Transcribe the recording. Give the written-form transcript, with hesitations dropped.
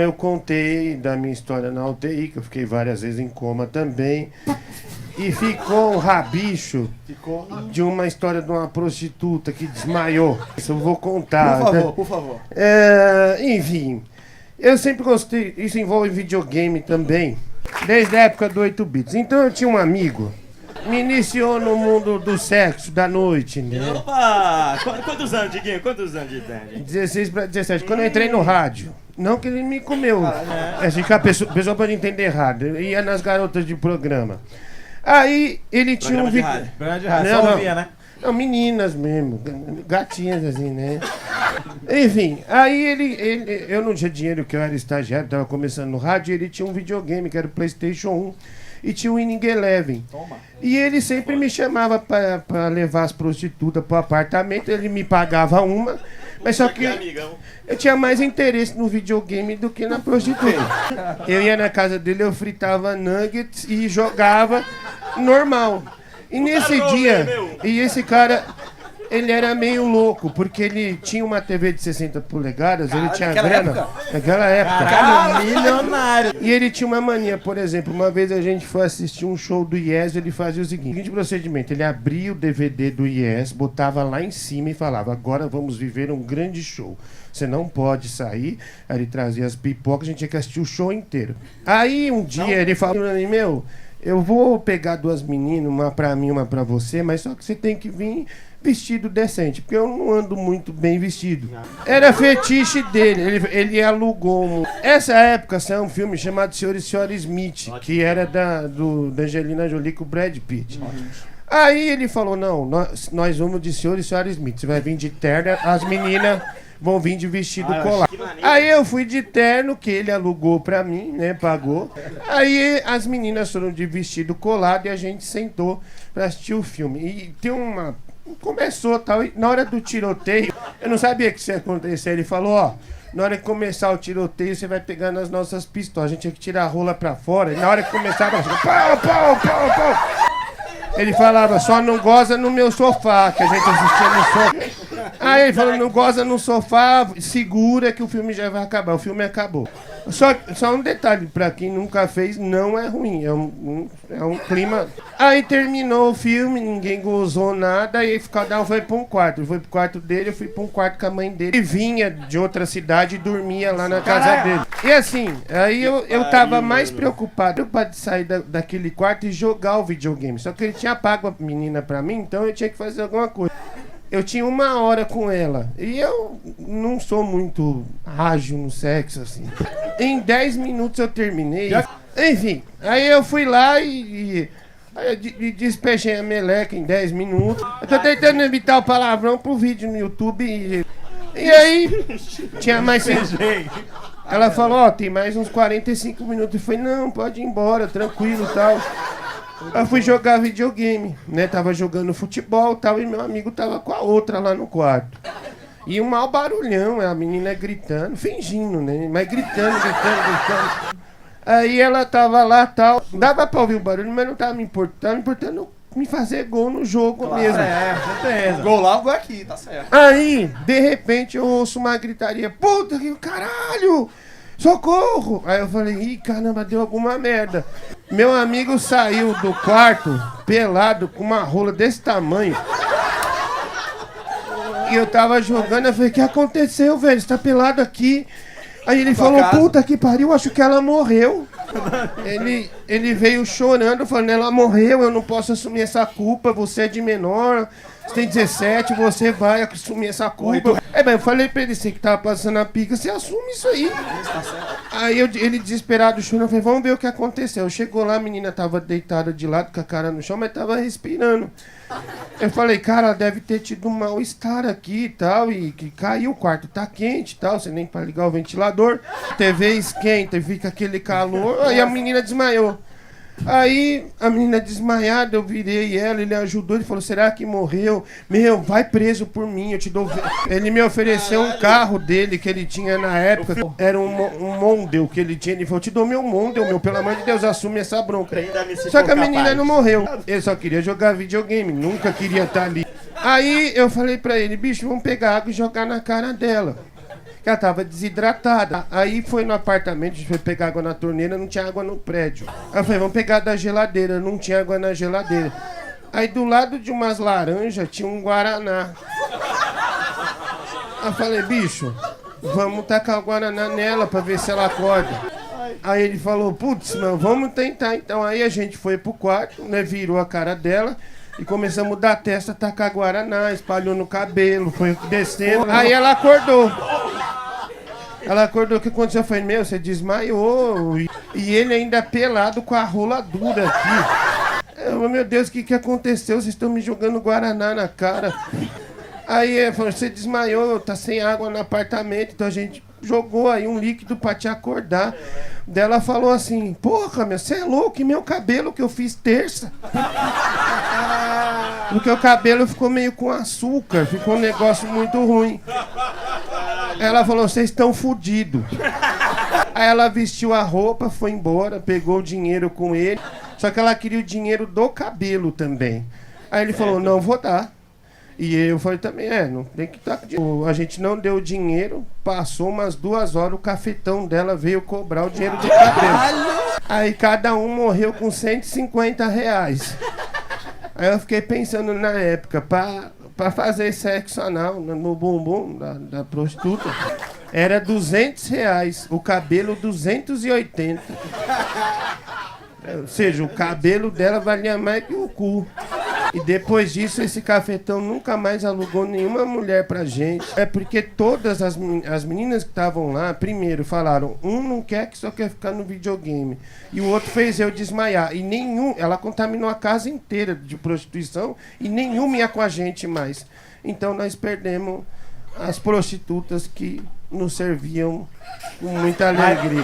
eu contei da minha história na UTI, que eu fiquei várias vezes em coma também. E ficou um rabicho de uma história de uma prostituta que desmaiou. Isso eu vou contar. Por favor, por favor. Enfim, eu sempre gostei, isso envolve videogame também, desde a época do 8 bits. Então eu tinha um amigo, me iniciou no mundo do sexo, da noite, né? Opa! Quantos anos, Diguinho? Quantos anos de idade? 16 para 17, quando eu entrei no rádio. Não que ele me comeu. Assim que a pessoa pode entender errado. Eu ia nas garotas de programa. Aí ele tinha um vídeo. Programa de rádio, só ouvia, né? Não, meninas mesmo, gatinhas assim, né? Enfim, aí eu não tinha dinheiro, que eu era estagiário, tava começando no rádio, e ele tinha um videogame, que era o PlayStation 1, e tinha o Winning Eleven. Toma. E ele sempre me chamava pra levar as prostitutas pro apartamento, ele me pagava uma, mas só que eu tinha mais interesse no videogame do que na prostituta. Eu ia na casa dele, eu fritava nuggets e jogava normal. E nesse dia, e esse cara, ele era meio louco, porque ele tinha uma TV de 60 polegadas, ele tinha grana. Naquela época. Caralho, milionário. E ele tinha uma mania, por exemplo, uma vez a gente foi assistir um show do Yes, ele fazia o seguinte procedimento, ele abria o DVD do Yes, botava lá em cima e falava, agora vamos viver um grande show. Você não pode sair. Aí ele trazia as pipocas, a gente tinha que assistir o show inteiro. Aí um dia ele falou pra mim, meu, eu vou pegar duas meninas, uma pra mim, uma pra você, mas só que você tem que vir vestido decente, porque eu não ando muito bem vestido. Era fetiche dele, ele alugou Essa época saiu um filme chamado Senhor e Senhora Smith, que era da Angelina Jolie com o Brad Pitt. Aí ele falou, não, nós vamos de Senhor e Senhora Smith, você vai vir de terno, as meninas vão vir de vestido colar. Aí eu fui de terno, que ele alugou pra mim, né, pagou. Aí as meninas foram de vestido colado e a gente sentou pra assistir o filme. E tem uma... Começou tal, e na hora do tiroteio, eu não sabia que isso ia acontecer. Ele falou, ó, na hora que começar o tiroteio, você vai pegar nas nossas pistolas. A gente tinha que tirar a rola pra fora. E na hora que começava, pau, pau, pau, pau. Ele falava, só não goza no meu sofá, que a gente assistia no sofá. Aí ele falou, não goza no sofá, segura que o filme já vai acabar. O filme acabou. Só um detalhe, pra quem nunca fez, não é ruim. É um clima... Aí terminou o filme, ninguém gozou nada, aí cada um foi pra um quarto. Ele foi pro quarto dele, eu fui pra um quarto com a mãe dele. Ele vinha de outra cidade e dormia lá na casa dele. E assim, aí eu tava mais preocupado de sair daquele quarto e jogar o videogame. Só que ele tinha pago a menina pra mim, então eu tinha que fazer alguma coisa. Eu tinha 1 hora com ela. E eu não sou muito ágil no sexo, assim. Em 10 minutos eu terminei. Enfim, aí eu fui lá e despejei a meleca em 10 minutos. Eu tô tentando evitar o palavrão pro vídeo no YouTube. E aí, tinha mais... Ela falou, ó, tem mais uns 45 minutos. Eu falei, não, pode ir embora, tranquilo e tal. Eu fui jogar videogame, né? Tava jogando futebol e tal, e meu amigo tava com a outra lá no quarto. E um mau barulhão, a menina gritando, fingindo, né? Mas gritando. Aí ela tava lá e tal. Dava pra ouvir o barulho, mas não tava me importando. Tava me importando me fazer gol no jogo mesmo. Certeza. Gol lá, gol aqui, tá certo. Aí, de repente, eu ouço uma gritaria. Puta que caralho! Socorro! Aí eu falei, ih, caramba, deu alguma merda. Meu amigo saiu do quarto, pelado, com uma rola desse tamanho. E eu tava jogando, eu falei, o que aconteceu, velho? Você tá pelado aqui? Aí ele falou, puta que pariu, acho que ela morreu. Ele veio chorando, falando, ela morreu, eu não posso assumir essa culpa, você é de menor, você tem 17, você vai assumir essa culpa. Eu falei pra ele, você que tava passando a pica, você assume isso aí. Aí ele desesperado chorando, eu falei, vamos ver o que aconteceu. Chegou lá, a menina tava deitada de lado com a cara no chão, mas tava respirando. Eu falei, cara, deve ter tido um mal-estar aqui e tal, e que caiu, o quarto tá quente e tal, você nem pra ligar o ventilador, TV esquenta e fica aquele calor, aí a menina desmaiou. Aí a menina desmaiada, eu virei ela, ele ajudou, ele falou, será que morreu? Meu, vai preso por mim, eu te dou... Ele me ofereceu um carro dele que ele tinha na época, era um Mondeo que ele tinha, ele falou, te dou meu Mondeo, meu, pelo amor de Deus, assume essa bronca. Só que a menina não morreu, ele só queria jogar videogame, nunca queria estar ali. Aí eu falei pra ele, bicho, vamos pegar água e jogar na cara dela. que ela tava desidratada. Aí foi no apartamento, a gente foi pegar água na torneira, não tinha água no prédio. Aí eu falei, vamos pegar da geladeira, não tinha água na geladeira. Aí do lado de umas laranjas tinha um guaraná. Aí eu falei, bicho, vamos tacar o guaraná nela pra ver se ela acorda. Aí ele falou, putz, não, vamos tentar então. Aí a gente foi pro quarto, né, virou a cara dela e começamos a dar testa, tacar guaraná, espalhou no cabelo, foi descendo. Aí ela acordou. Ela acordou, o que aconteceu? Eu falei, meu, você desmaiou. E ele ainda pelado com a rola dura aqui. Eu, meu Deus, o que aconteceu? Vocês estão me jogando guaraná na cara. Aí ele falou, você desmaiou, tá sem água no apartamento, então a gente jogou aí um líquido pra te acordar. Daí ela falou assim, porra, meu, você é louco, e meu cabelo que eu fiz terça? Porque o cabelo ficou meio com açúcar, ficou um negócio muito ruim. Ela falou, vocês estão fodidos. Aí ela vestiu a roupa, foi embora, pegou o dinheiro com ele, só que ela queria o dinheiro do cabelo também. Aí ele falou, não vou dar. E eu falei também, não tem que estar com dinheiro. A gente não deu dinheiro, passou umas 2 horas, o cafetão dela veio cobrar o dinheiro do cabelo. Aí cada um morreu com R$150. Aí eu fiquei pensando na época, pra fazer sexo anal no bumbum da prostituta, era R$200, o cabelo 280. Ou seja, o cabelo dela valia mais que o cu. E depois disso, esse cafetão nunca mais alugou nenhuma mulher pra gente. É porque todas as meninas que estavam lá, primeiro falaram, um não quer, que só quer ficar no videogame. E o outro fez eu desmaiar. E ela contaminou a casa inteira de prostituição e nenhuma ia com a gente mais. Então nós perdemos as prostitutas que nos serviam com muita alegria.